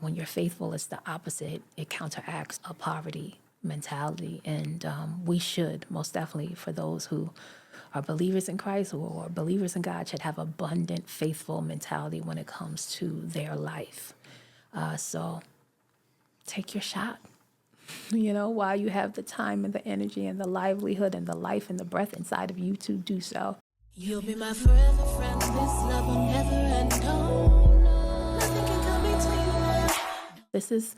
when you're faithful, it's the opposite. It counteracts a poverty mentality. And we should, most definitely, for those who are believers in Christ or believers in God, should have abundant, faithful mentality when it comes to their life. So take your shot, while you have the time and the energy and the livelihood and the life and the breath inside of you to do so. You'll be my forever friend. This love will never end. No, nothing can come between. This is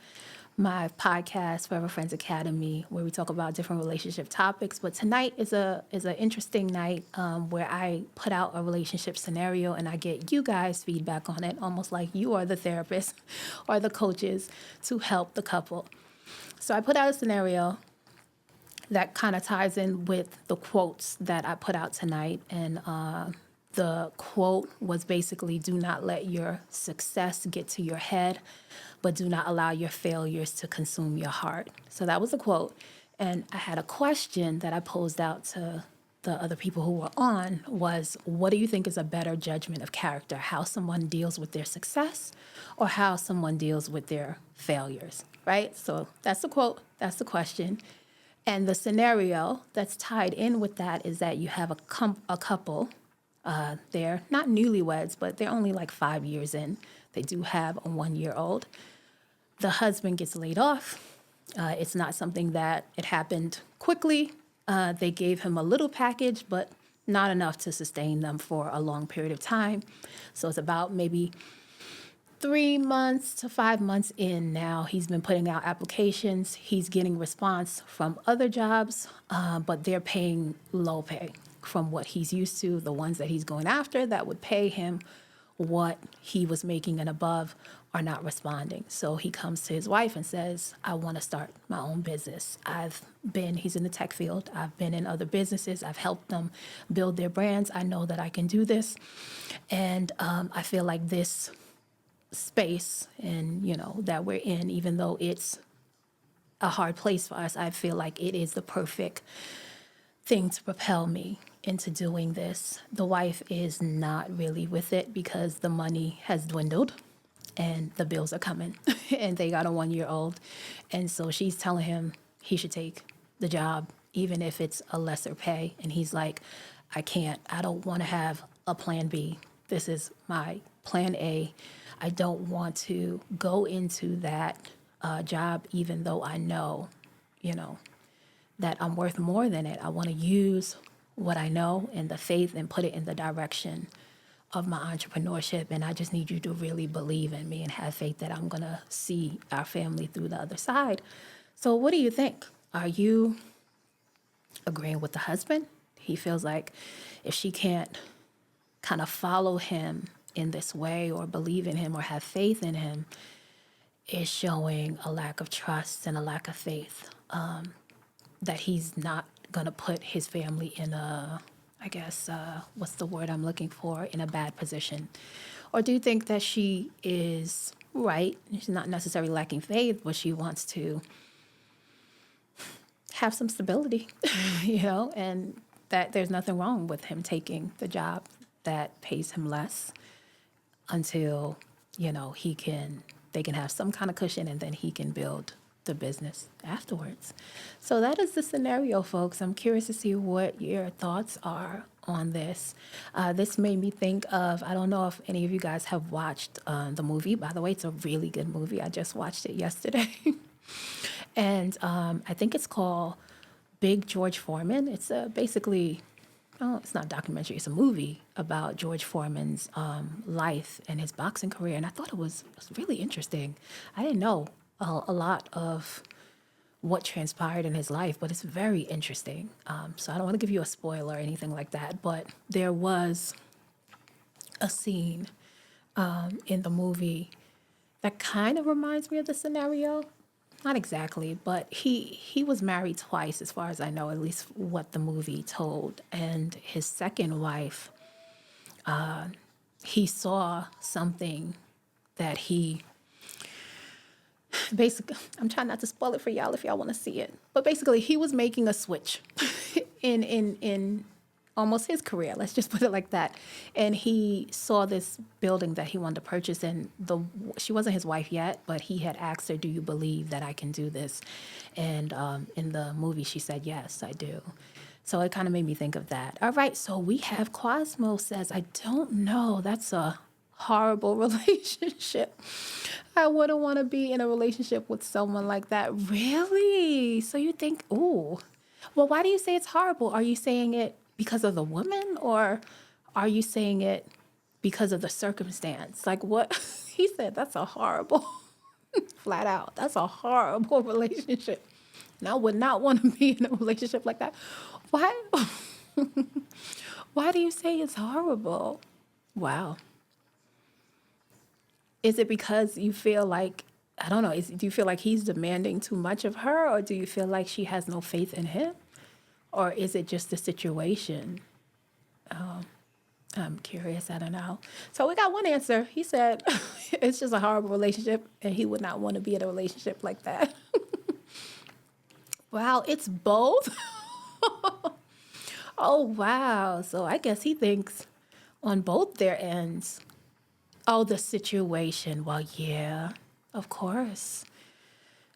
my podcast, Forever Friends Academy, where we talk about different relationship topics. But tonight is an interesting night where I put out a relationship scenario and I get you guys feedback on it, almost like you are the therapist or the coaches to help the couple. So I put out a scenario that kind of ties in with the quotes that I put out tonight. And the quote was basically, do not let your success get to your head, but do not allow your failures to consume your heart. So that was the quote. And I had a question that I posed out to the other people who were on was, what do you think is a better judgment of character? How someone deals with their success or how someone deals with their failures, right? So that's the quote, that's the question. And the scenario that's tied in with that is that you have a couple. They're not newlyweds, but they're only like 5 years in. They do have a 1-year-old. The husband gets laid off. It's not something that it happened quickly. They gave him a little package, but not enough to sustain them for a long period of time. So it's about maybe 3 months to 5 months in now. He's been putting out applications. He's getting response from other jobs, but they're paying low pay from what he's used to. The ones that he's going after that would pay him what he was making and above are not responding. So he comes to his wife and says, I want to start my own business. He's in the tech field. I've been in other businesses. I've helped them build their brands. I know that I can do this. And I feel like this space and that we're in, even though it's a hard place for us, I feel like it is the perfect thing to propel me into doing this. The wife is not really with it because the money has dwindled and the bills are coming and they got a 1-year-old. And so she's telling him he should take the job, even if it's a lesser pay. And he's like, I can't. I don't want to have a plan B. This is my plan A. I don't want to go into that job, even though I know, that I'm worth more than it. I want to use what I know and the faith and put it in the direction of my entrepreneurship. And I just need you to really believe in me and have faith that I'm going to see our family through the other side. So what do you think? Are you agreeing with the husband? He feels like if she can't kind of follow him in this way or believe in him or have faith in him, is showing a lack of trust and a lack of faith, that he's not going to put his family in what's the word I'm looking for, in a bad position? Or do you think that she is right? She's not necessarily lacking faith, but she wants to have some stability, and that there's nothing wrong with him taking the job that pays him less until, they can have some kind of cushion and then he can build the business afterwards. So that is the scenario, folks. I'm curious to see what your thoughts are on this. This made me think of, I don't know if any of you guys have watched the movie. By the way, it's a really good movie. I just watched it yesterday. And I think it's called Big George Foreman. It's basically, it's not a documentary, it's a movie about George Foreman's life and his boxing career. And I thought it was really interesting. I didn't know a lot of what transpired in his life, but it's very interesting. So I don't want to give you a spoiler or anything like that, but there was a scene in the movie that kind of reminds me of the scenario. Not exactly, but he was married twice, as far as I know, at least what the movie told. And his second wife, he saw something that he basically, I'm trying not to spoil it for y'all if y'all want to see it, but basically he was making a switch in almost his career. Let's just put it like that. And he saw this building that he wanted to purchase, and she wasn't his wife yet, but he had asked her, "Do you believe that I can do this?" And in the movie, she said, "Yes, I do." So it kind of made me think of that. All right, so we have Cosmo says, "I don't know. That's a horrible relationship. I wouldn't want to be in a relationship with someone like that." Really? So you think, ooh. Well, why do you say it's horrible? Are you saying it because of the woman, or are you saying it because of the circumstance? Like what he said, that's a horrible, flat out, that's a horrible relationship. And I would not want to be in a relationship like that. Why? Why do you say it's horrible? Wow. Is it because you feel like, I don't know, do you feel like he's demanding too much of her, or do you feel like she has no faith in him? Or is it just the situation? I'm curious. I don't know. So we got one answer. He said it's just a horrible relationship and he would not want to be in a relationship like that. Wow, it's both? Oh, wow. So I guess he thinks on both their ends. Oh, the situation. Well, yeah, of course.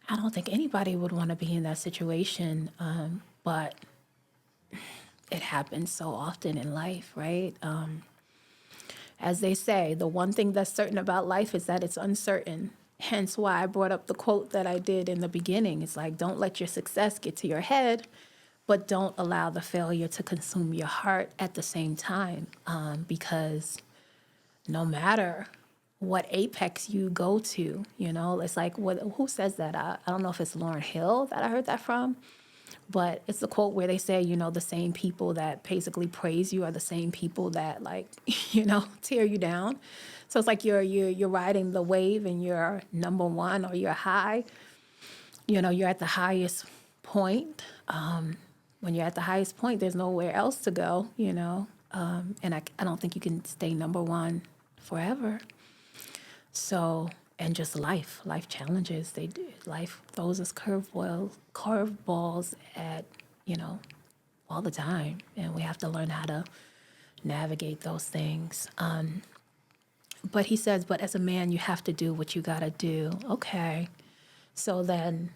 I don't think anybody would want to be in that situation, but it happens so often in life, right? As they say, the one thing that's certain about life is that it's uncertain. Hence why I brought up the quote that I did in the beginning. It's like, don't let your success get to your head, but don't allow the failure to consume your heart at the same time. Because no matter what apex you go to, it's like, who says that? I don't know if it's Lauryn Hill that I heard that from. But it's the quote where they say, the same people that basically praise you are the same people that tear you down. So it's like you're riding the wave and you're number one or you're high. You're at the highest point. When you're at the highest point, there's nowhere else to go, and I don't think you can stay number one forever. So, and just life challenges. Life throws us curveballs at, all the time. And we have to learn how to navigate those things. But he says, but as a man, you have to do what you got to do. Okay. So then,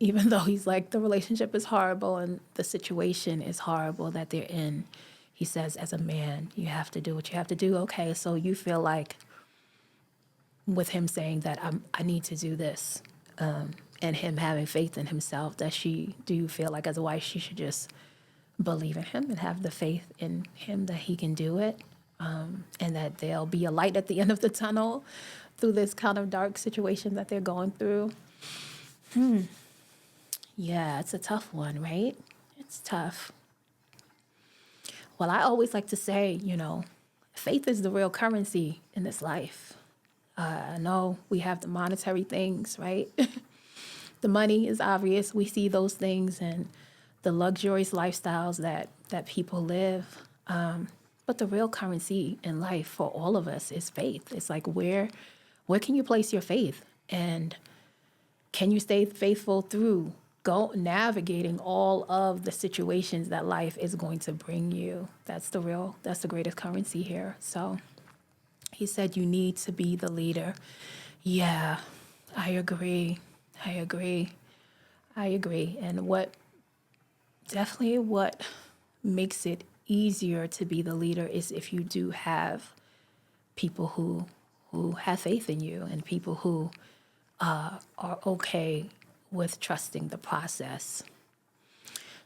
even though he's like, the relationship is horrible and the situation is horrible that they're in, he says, as a man, you have to do what you have to do. Okay. So you feel like, with him saying that I need to do this, and him having faith in himself, do you feel like as a wife she should just believe in him and have the faith in him that he can do it, and that there'll be a light at the end of the tunnel through this kind of dark situation that they're going through? Yeah, it's a tough one, right? It's tough. Well, I always like to say, faith is the real currency in this life. I know we have the monetary things, right? The money is obvious. We see those things and the luxurious lifestyles that people live. But the real currency in life for all of us is faith. It's like, where can you place your faith? And can you stay faithful through navigating all of the situations that life is going to bring you? That's the greatest currency here. So he said, you need to be the leader. Yeah, I agree. And what makes it easier to be the leader is if you do have people who have faith in you and people who are okay with trusting the process.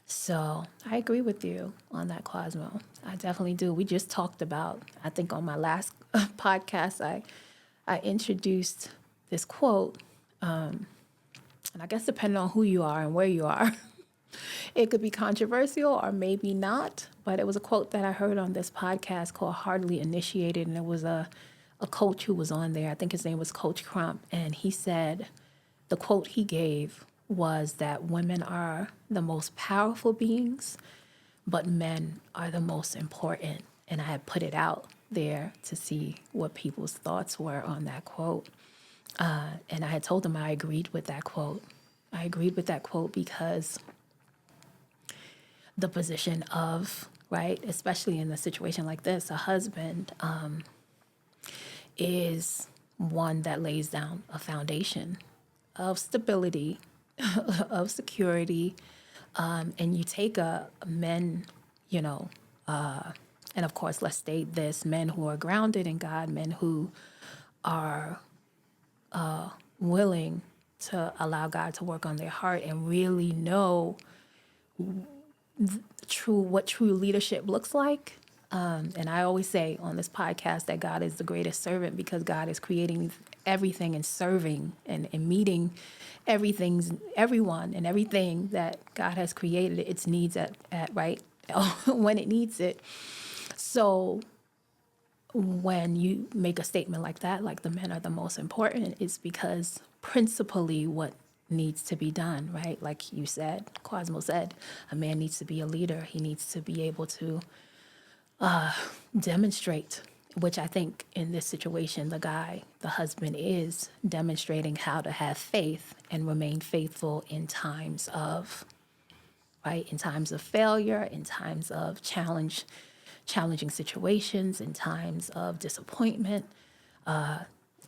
So I agree with you on that, Cosmo. I definitely do. We just talked about, I think on my last podcast, I introduced this quote. And I guess depending on who you are and where you are, it could be controversial or maybe not. But it was a quote that I heard on this podcast called Hardly Initiated. And it was a coach who was on there. I think his name was Coach Crump. And he said, the quote he gave was that women are the most powerful beings, but men are the most important. And I had put it out there to see what people's thoughts were on that quote. And I had told them I agreed with that quote. I agreed with that quote because the position of right? Especially in a situation like this, a husband is one that lays down a foundation of stability, of security, and you take a men, you know, and of course, let's state this: men who are grounded in God, men who are willing to allow God to work on their heart and really know what true leadership looks like. And I always say on this podcast that God is the greatest servant because God is creating everything and serving and meeting everyone and everything that God has created its needs at right when it needs it. So when you make a statement like that, like the men are the most important, it's because principally what needs to be done, right? Like you said, Cosmo said, a man needs to be a leader. He needs to be able to demonstrate, which I think in this situation, the husband is demonstrating how to have faith and remain faithful in times of, right? In times of failure, in times of challenging situations, in times of disappointment.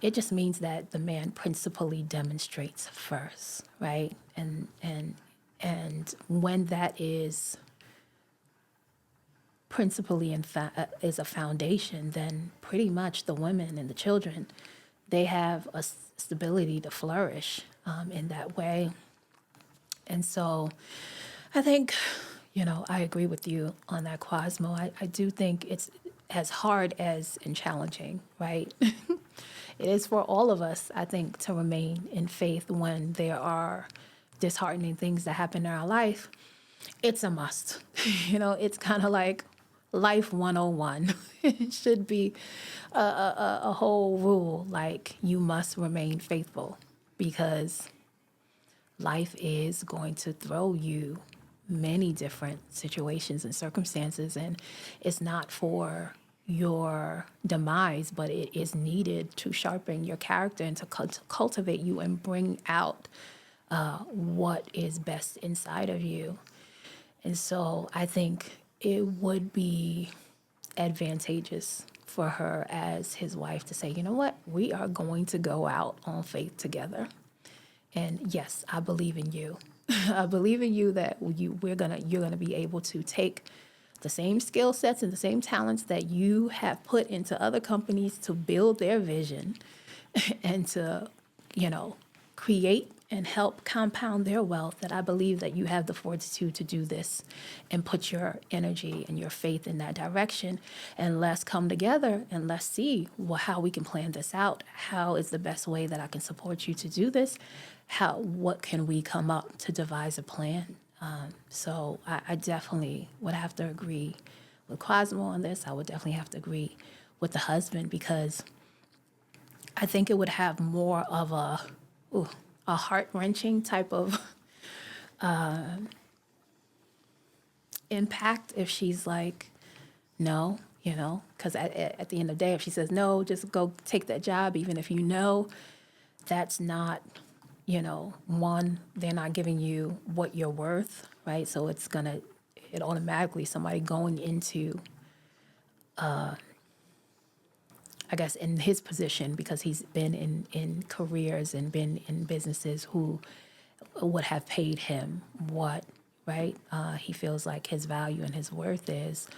It just means that the man principally demonstrates first, right? And when that is principally is a foundation, then pretty much the women and the children, they have a stability to flourish in that way. And so I think, I agree with you on that, Cosmo. I do think it's as hard as and challenging, right? It is for all of us, I think, to remain in faith when there are disheartening things that happen in our life. It's a must. It's kind of like life 101. It should be a whole rule, like you must remain faithful because life is going to throw you many different situations and circumstances, and it's not for your demise, but it is needed to sharpen your character and to cultivate you and bring out what is best inside of you. And so I think it would be advantageous for her as his wife to say, you know what, we are going to go out on faith together. And yes, I believe in you. I believe in you that you're gonna be able to take the same skill sets and the same talents that you have put into other companies to build their vision and to, create and help compound their wealth, that I believe that you have the fortitude to do this and put your energy and your faith in that direction. And let's come together and let's see how we can plan this out. How is the best way that I can support you to do this? What can we come up to devise a plan? So I definitely would have to agree with Cosmo on this. I would definitely have to agree with the husband because I think it would have more of a heart-wrenching type of impact if she's like, no, because at the end of the day, if she says, no, just go take that job, even if that's not, one, they're not giving you what you're worth, right? So it automatically, somebody going into, I guess, in his position, because he's been in careers and been in businesses who would have paid him what, right? He feels like his value and his worth is,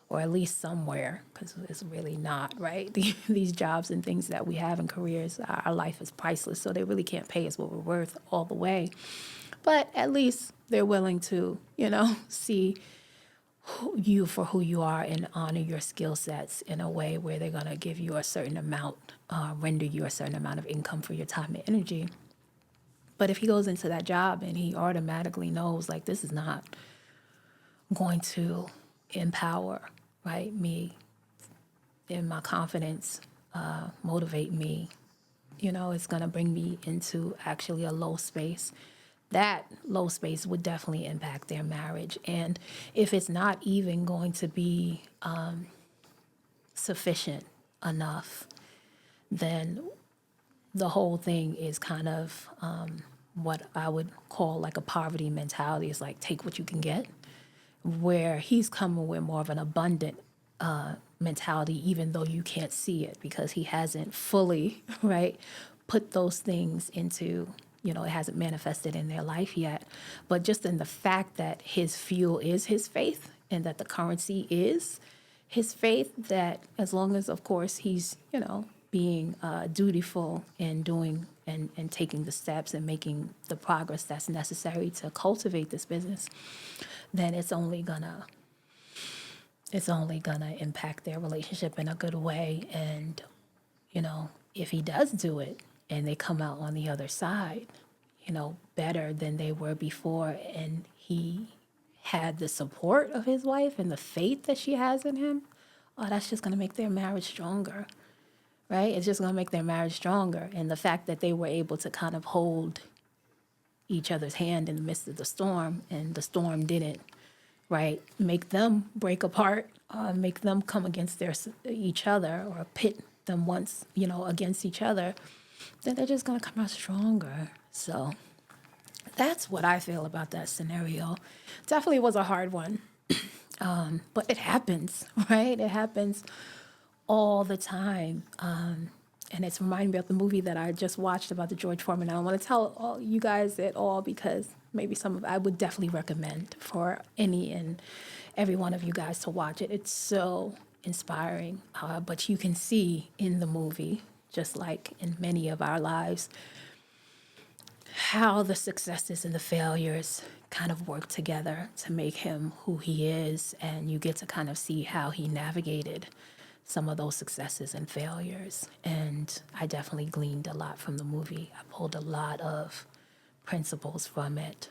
or at least somewhere, because it's really not, right? These jobs and things that we have in careers, our life is priceless, so they really can't pay us what we're worth all the way. But at least they're willing to, see you for who you are and honor your skill sets in a way where they're going to give you a certain amount, render you a certain amount of income for your time and energy. But if he goes into that job and he automatically knows, like, this is not going to empower, right, me and my confidence, motivate me, it's going to bring me into actually a low space. That low space would definitely impact their marriage. And if it's not even going to be sufficient enough, then the whole thing is kind of what I would call like a poverty mentality. It's like, take what you can get, where he's coming with more of an abundant mentality, even though you can't see it because he hasn't fully, right, put those things into, it hasn't manifested in their life yet. But just in the fact that his fuel is his faith and that the currency is his faith, that as long as, of course, he's, being dutiful and doing and taking the steps and making the progress that's necessary to cultivate this business, then it's only gonna impact their relationship in a good way. And, if he does do it and they come out on the other side, better than they were before, and he had the support of his wife and the faith that she has in him, that's just going to make their marriage stronger, right? It's just going to make their marriage stronger. And the fact that they were able to kind of hold each other's hand in the midst of the storm, and the storm didn't, right, make them break apart, make them come against each other, or pit them once, against each other, then they're just going to come out stronger. So that's what I feel about that scenario. Definitely was a hard one, but it happens, right? It happens all the time. And it's reminding me of the movie that I just watched about the George Foreman. I don't want to tell all you guys it all because maybe I would definitely recommend for any and every one of you guys to watch it. It's so inspiring, but you can see in the movie, just like in many of our lives, how the successes and the failures kind of work together to make him who he is. And you get to kind of see how he navigated some of those successes and failures. And I definitely gleaned a lot from the movie. I pulled a lot of principles from it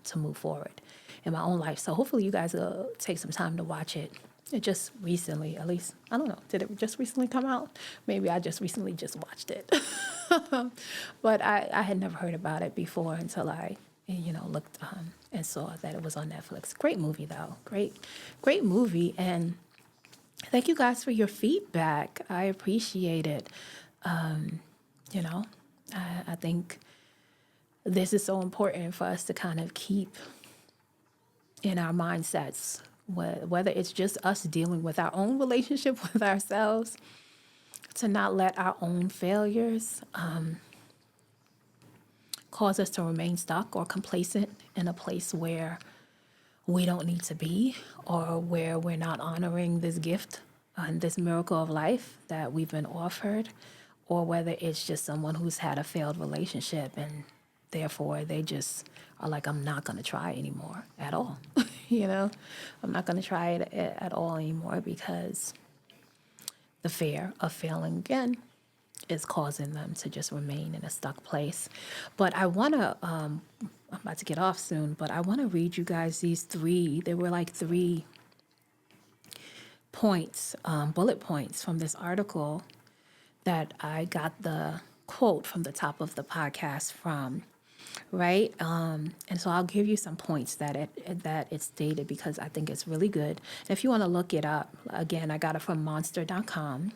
to move forward in my own life. So hopefully you guys will take some time to watch it. It just recently, at least, I don't know, did it just recently come out? Maybe I just recently just watched it. But I had never heard about it before until I, looked and saw that it was on Netflix. Great movie, though. Great movie. And thank you guys for your feedback. I appreciate it. I think this is so important for us to kind of keep in our mindsets, whether it's just us dealing with our own relationship with ourselves, to not let our own failures cause us to remain stuck or complacent in a place where we don't need to be, or where we're not honoring this gift and this miracle of life that we've been offered, or whether it's just someone who's had a failed relationship and therefore they just are like, I'm not going to try anymore at all. I'm not going to try it at all anymore because the fear of failing again is causing them to just remain in a stuck place. But I want to, I'm about to get off soon, but I want to read you guys these there were like 3 points, bullet points from this article that I got the quote from the top of the podcast from, right? And so I'll give you some points that it stated because I think it's really good. And if you want to look it up, again, I got it from monster.com.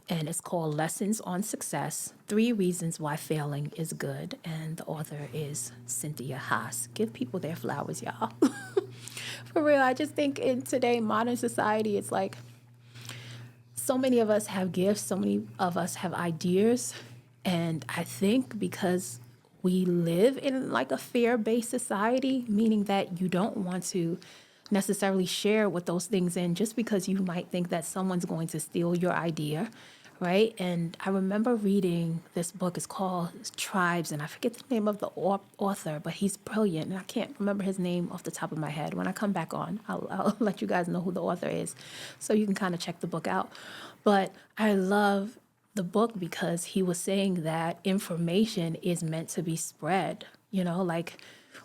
And it's called Lessons on Success, 3 Reasons Why Failing is Good. And the author is Cynthia Haas. Give people their flowers, y'all. For real, I just think in today, modern society, it's like so many of us have gifts, so many of us have ideas. And I think because we live in like a fear-based society, meaning that you don't want to necessarily share what those things in just because you might think that someone's going to steal your idea, right? And I remember reading this book. It's called Tribes, and I forget the name of the author, but he's brilliant, and I can't remember his name off the top of my head. When I come back on, I'll let you guys know who the author is so you can kind of check the book out. But I love the book because he was saying that information is meant to be spread, like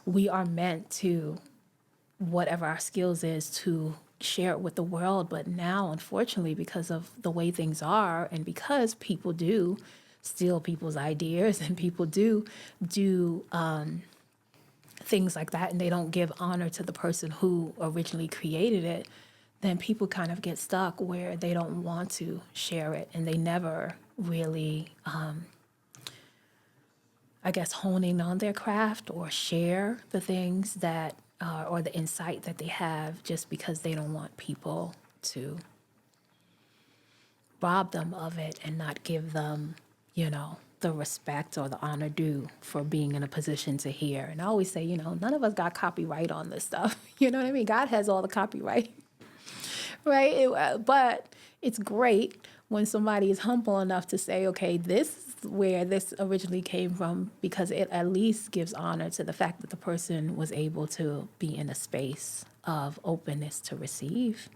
we are meant to, whatever our skills is, to share it with the world. But now, unfortunately, because of the way things are, and because people do steal people's ideas and people do things like that, and they don't give honor to the person who originally created it, then people kind of get stuck where they don't want to share it, and they never really, I guess, hone in on their craft or share the things that or the insight that they have just because they don't want people to rob them of it and not give them, the respect or the honor due for being in a position to hear. And I always say, none of us got copyright on this stuff. You know what I mean? God has all the copyright, right? But it's great when somebody is humble enough to say, okay, this is where this originally came from, because it at least gives honor to the fact that the person was able to be in a space of openness to receive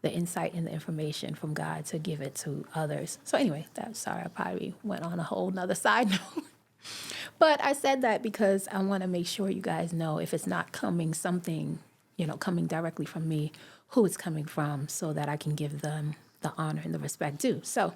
the insight and the information from God to give it to others. So anyway, sorry, I probably went on a whole nother side note. But I said that because I want to make sure you guys know, if it's not coming coming directly from me, who it's coming from, so that I can give them the honor and the respect due. So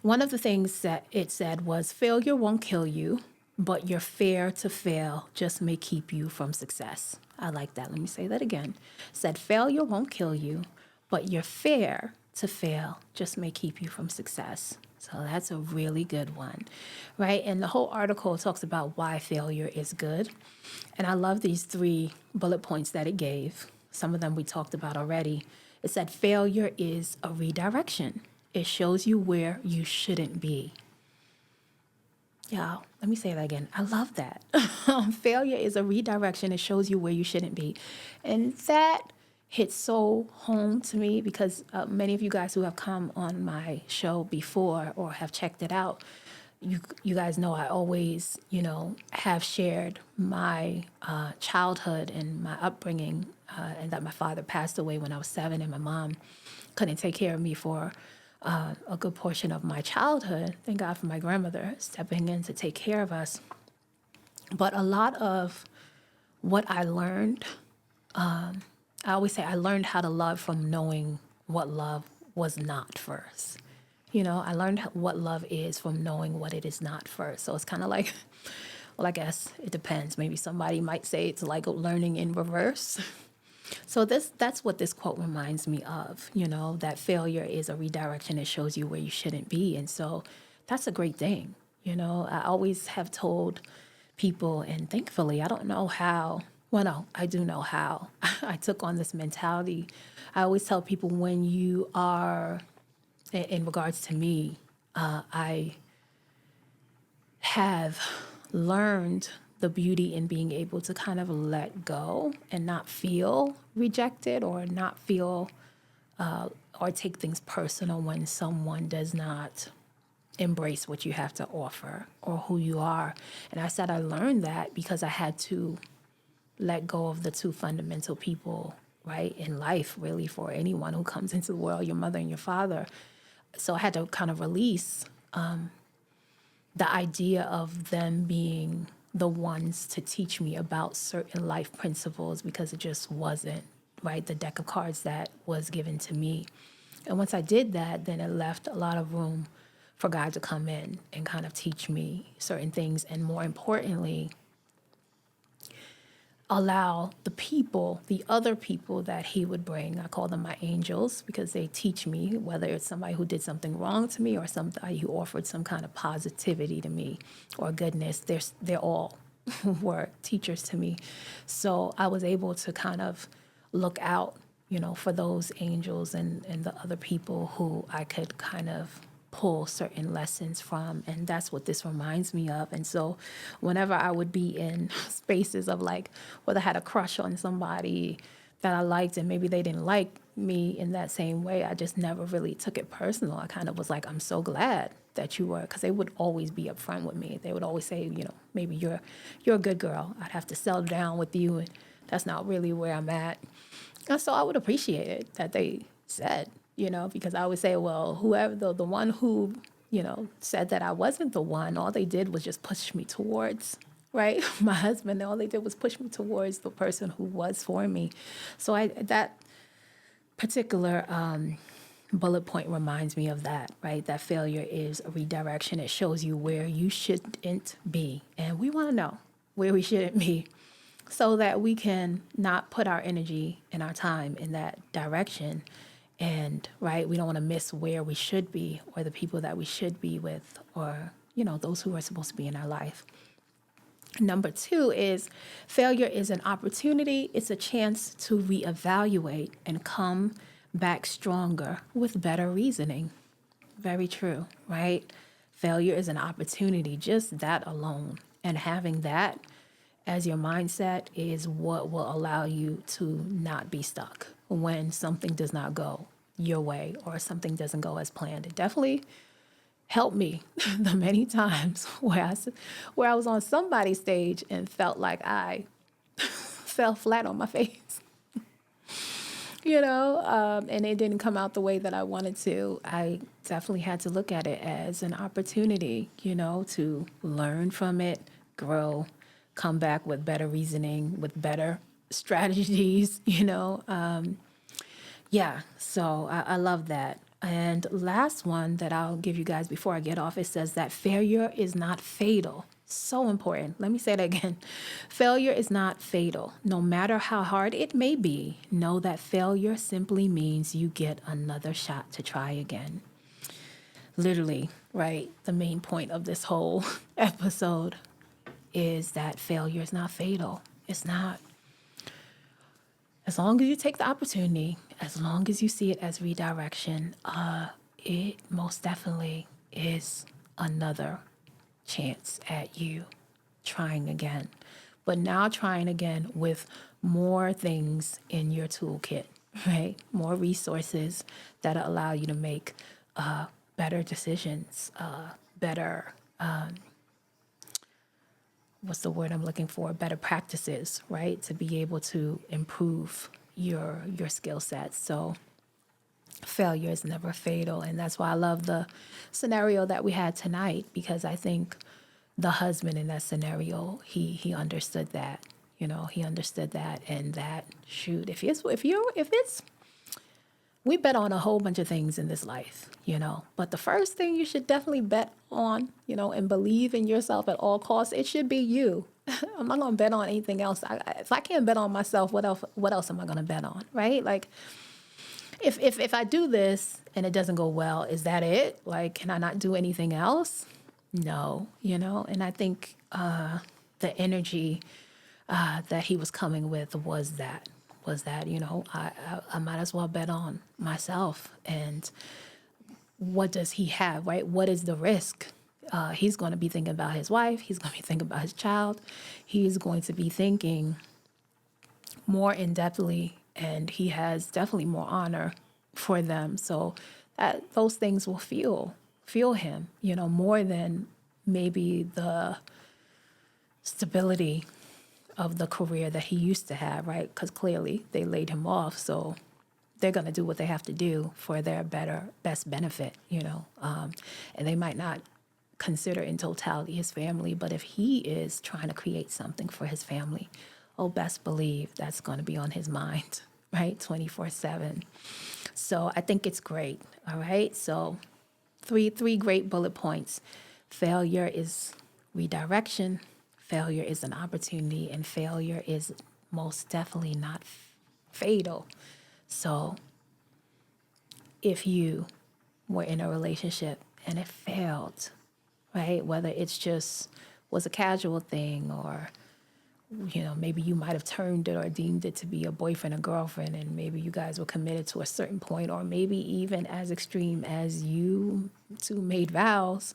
one of the things that it said was, failure won't kill you, but your fear to fail just may keep you from success. I like that. Let me say that again. It said, failure won't kill you, but your fear to fail just may keep you from success. So that's a really good one, right? And the whole article talks about why failure is good. And I love these 3 bullet points that it gave. Some of them we talked about already. It said, failure is a redirection. It shows you where you shouldn't be. Yeah, let me say that again. I love that. Failure is a redirection. It shows you where you shouldn't be. And that hits so home to me because many of you guys who have come on my show before or have checked it out, you guys know I always, have shared my childhood and my upbringing, and that my father passed away when I was 7 and my mom couldn't take care of me for a good portion of my childhood. Thank God for my grandmother stepping in to take care of us. But a lot of what I learned, I always say I learned how to love from knowing what love was not first. I learned what love is from knowing what it is not first. So it's kind of like, well, I guess it depends. Maybe somebody might say it's like learning in reverse. So that's what this quote reminds me of, that failure is a redirection. It shows you where you shouldn't be. And so that's a great thing. I always have told people, and thankfully, I don't know how, well, no, I do know how I took on this mentality. I always tell people, when you are, in regards to me, I have learned the beauty in being able to kind of let go and not feel rejected or not feel or take things personal when someone does not embrace what you have to offer or who you are. And I said I learned that because I had to let go of the 2 fundamental people, right, in life, really, for anyone who comes into the world, your mother and your father. So I had to kind of release the idea of them being the ones to teach me about certain life principles, because it just wasn't, right, the deck of cards that was given to me. And once I did that, then it left a lot of room for God to come in and kind of teach me certain things. And more importantly, allow the other people that he would bring, I call them my angels, because they teach me, whether it's somebody who did something wrong to me or somebody who offered some kind of positivity to me or goodness. They're all were teachers to me. So I was able to kind of look out, for those angels and the other people who I could kind of pull certain lessons from. And that's what this reminds me of. And so whenever I would be in spaces of like, whether I had a crush on somebody that I liked and maybe they didn't like me in that same way, I just never really took it personal. I kind of was like, I'm so glad that you were, because they would always be upfront with me. They would always say, maybe you're a good girl. I'd have to settle down with you, and that's not really where I'm at. And so I would appreciate it that they said, because I would say, well, whoever the one who, said that I wasn't the one, all they did was just push me towards, right? My husband, all they did was push me towards the person who was for me. So that particular bullet point reminds me of that, right? That failure is a redirection. It shows you where you shouldn't be. And we want to know where we shouldn't be so that we can not put our energy and our time in that direction. And, right, we don't want to miss where we should be or the people that we should be with or, those who are supposed to be in our life. Number two is failure is an opportunity. It's a chance to reevaluate and come back stronger with better reasoning. Very true, right? Failure is an opportunity, just that alone. And having that as your mindset is what will allow you to not be stuck when something does not go your way or something doesn't go as planned. It definitely helped me the many times where I was on somebody's stage and felt like I fell flat on my face, and it didn't come out the way that I wanted to. I definitely had to look at it as an opportunity, to learn from it, grow, come back with better reasoning, with better strategies, Yeah, so I love that. And last one that I'll give you guys before I get off, it says that failure is not fatal. So important. Let me say that again. Failure is not fatal. No matter how hard it may be, know that failure simply means you get another shot to try again. Literally, right? The main point of this whole episode is that failure is not fatal. It's not. As long as you take the opportunity, as long as you see it as redirection, it most definitely is another chance at you trying again. But now trying again with more things in your toolkit, right? More resources that allow you to make better decisions, better what's the word I'm looking for? Better practices, right? To be able to improve your skill sets. So failure is never fatal. And that's why I love the scenario that we had tonight, because I think the husband in that scenario, he understood that, he understood that, and that shoot, if it's we bet on a whole bunch of things in this life, but the first thing you should definitely bet on, and believe in yourself at all costs, it should be you. I'm not going to bet on anything else. If I can't bet on myself, what else am I going to bet on, right? Like, if I do this and it doesn't go well, is that it? Like, can I not do anything else? No, and I think the energy that he was coming with was that, I might as well bet on myself. And what does he have, right? What is the risk? He's going to be thinking about his wife. He's going to be thinking about his child. He's going to be thinking more in-depthly, and he has definitely more honor for them. So that those things will fuel him, more than maybe the stability of the career that he used to have, right? Because clearly they laid him off. So they're going to do what they have to do for their best benefit, and they might not consider in totality his family, but if he is trying to create something for his family, best believe that's going to be on his mind, right? 24/7. So I think it's great. All right. So three great bullet points. Failure is redirection. Failure is an opportunity, and failure is most definitely not fatal. So if you were in a relationship and it failed, right? Whether it's just was a casual thing, or, maybe you might have termed it or deemed it to be a boyfriend or girlfriend, and maybe you guys were committed to a certain point, or maybe even as extreme as you two made vows,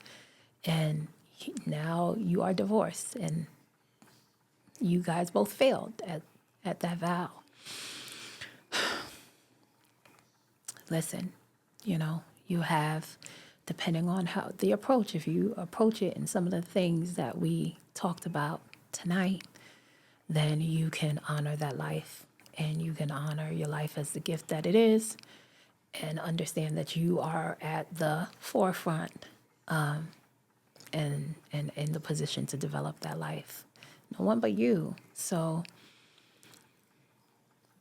and now you are divorced and you guys both failed at that vow. Listen, you have, depending on how the approach, if you approach it in some of the things that we talked about tonight, then you can honor that life, and you can honor your life as the gift that it is, and understand that you are at the forefront and in the position to develop that life. No one but you. So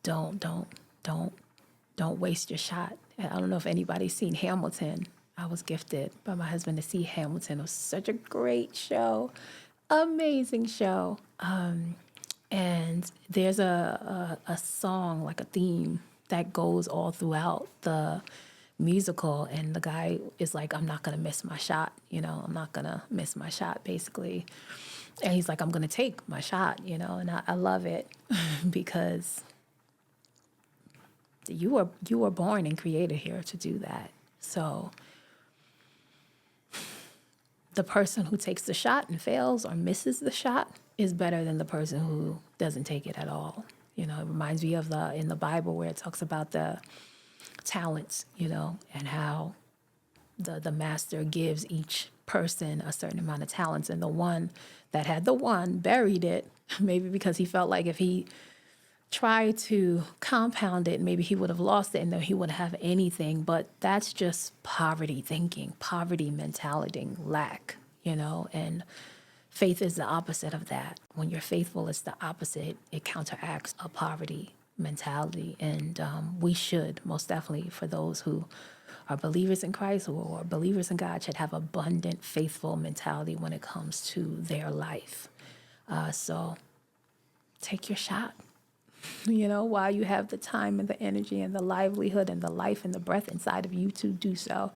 don't waste your shot. I don't know if anybody's seen Hamilton. I was gifted by my husband to see Hamilton. It was such a great show, amazing show. And there's a song, like a theme, that goes all throughout the musical, and the guy is like, I'm not going to miss my shot, I'm not going to miss my shot, basically. And he's like, I'm going to take my shot, you know, and I love it because you were born and created here to do that. So the person who takes the shot and fails or misses the shot is better than the person who doesn't take it at all. You know, it reminds me of in the Bible where it talks about the talents, you know, and how the master gives each person a certain amount of talents, and the one that had the one buried it, maybe because he felt like if he tried to compound it, maybe he would have lost it and then he wouldn't have anything. But that's just poverty thinking, poverty mentality, lack, you know, and faith is the opposite of that. When you're faithful, it's the opposite. It counteracts a poverty mentality. And we should, most definitely, for those who are believers in Christ or believers in God, should have abundant, faithful mentality when it comes to their life. So take your shot, you know, while you have the time and the energy and the livelihood and the life and the breath inside of you to do so.